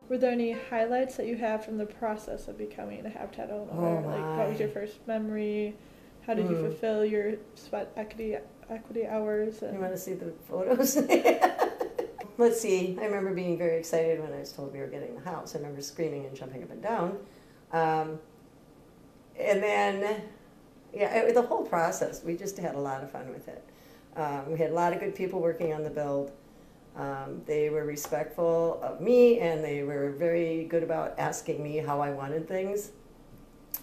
Were there any highlights that you have from the process of becoming a Habitat owner? Oh Like, what was your first memory? How did you fulfill your sweat equity hours? You want to see the photos? Let's see. I remember being very excited when I was told we were getting the house. I remember screaming and jumping up and down. And then, yeah, the whole process, we just had a lot of fun with it. We had a lot of good people working on the build. They were respectful of me, and they were very good about asking me how I wanted things.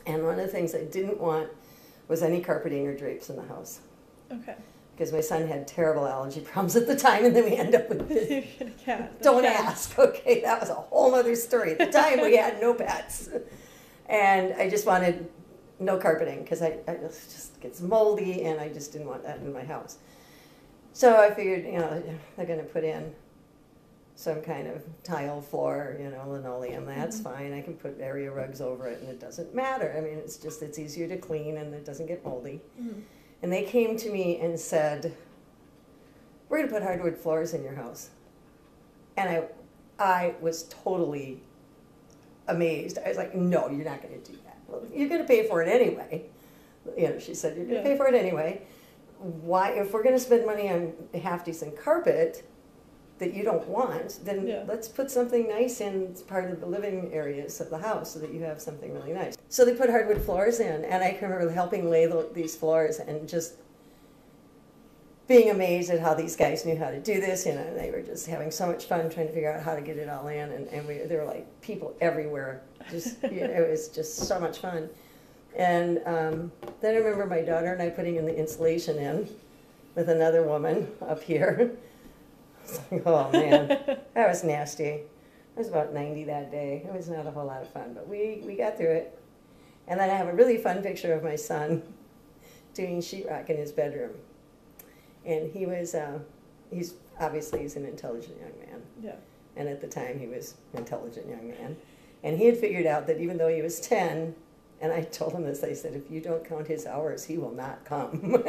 And one of the things I didn't want was any carpeting or drapes in the house. Okay. Because my son had terrible allergy problems at the time, and then we end up with this. Don't ask, okay? That was a whole other story. At the time, we had no pets. And I just wanted no carpeting, because I just gets moldy, and I just didn't want that in my house. So I figured, you know, they're going to put in some kind of tile floor, you know, linoleum. That's fine. I can put area rugs over it, and it doesn't matter. I mean, it's easier to clean, and it doesn't get moldy. And they came to me and said, we're going to put hardwood floors in your house. And I was totally amazed. I was like, no, you're not going to do that. Well, you're going to pay for it anyway. You know, she said, you're going to pay for it anyway. Why, if we're going to spend money on half-decent carpet that you don't want, then let's put something nice in part of the living areas of the house so that you have something really nice. So they put hardwood floors in, and I can remember helping lay these floors and just being amazed at how these guys knew how to do this. You know, they were just having so much fun trying to figure out how to get it all in, and there were like people everywhere. Just you know, it was just so much fun. And then I remember my daughter and I putting in the insulation in with another woman up here. Like, oh man, that was nasty. I was about 90 that day. It was not a whole lot of fun, but we got through it. And then I have a really fun picture of my son doing sheetrock in his bedroom. And he was, he's an intelligent young man. Yeah. And at the time he was an intelligent young man. And he had figured out that even though he was 10, and I told him this, I said, if you don't count his hours, he will not come.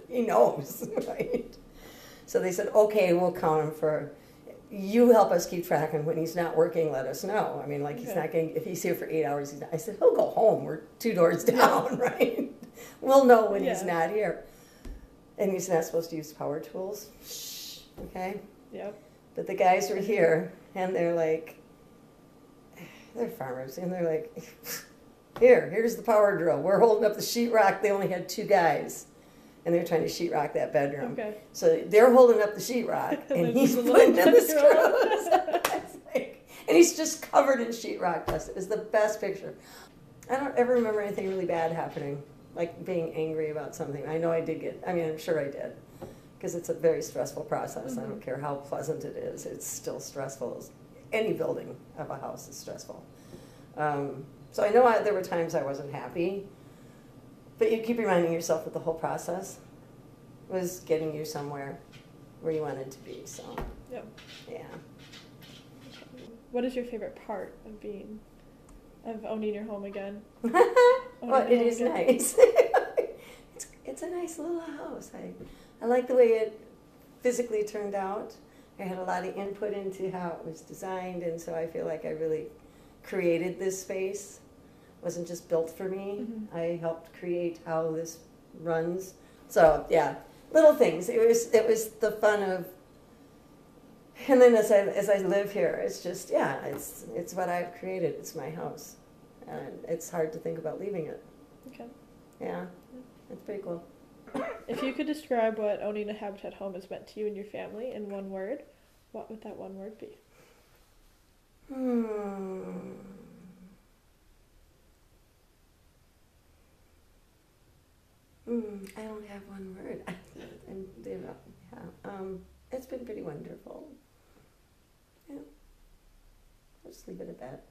He knows, right? So they said, okay, we'll count him for, you help us keep track, and when he's not working, let us know. I mean, like, he's not going, if he's here for 8 hours, he's not. I said, he'll go home. We're 2 doors down, right? We'll know when he's not here. And he's not supposed to use power tools. Shh, okay? Yep. But the guys were here, and they're like, they're farmers, and they're like, here's the power drill. We're holding up the sheetrock. They only had 2 guys. And they're trying to sheetrock that bedroom. Okay. So they're holding up the sheetrock, and he's putting in the screws. And he's just covered in sheetrock dust. It was the best picture. I don't ever remember anything really bad happening, like being angry about something. I know I did get, I mean, I'm sure I did, because it's a very stressful process. I don't care how pleasant it is. It's still stressful. Any building of a house is stressful. So I know there were times I wasn't happy. But you keep reminding yourself that the whole process was getting you somewhere where you wanted to be. So, yeah. What is your favorite part of owning your home again? Well, it is nice. It's a nice little house. I like the way it physically turned out. I had a lot of input into how it was designed, and so I feel like I really created this space. Wasn't just built for me. I helped create how this runs. So yeah, little things. It was the fun of, and then as I live here, it's just it's what I've created. It's my house, and it's hard to think about leaving it. Okay. Yeah, it's pretty cool. If you could describe what owning a Habitat home has meant to you and your family in one word, what would that one word be? I don't have one word. And it's been pretty wonderful. Yeah, I'll just leave it at that.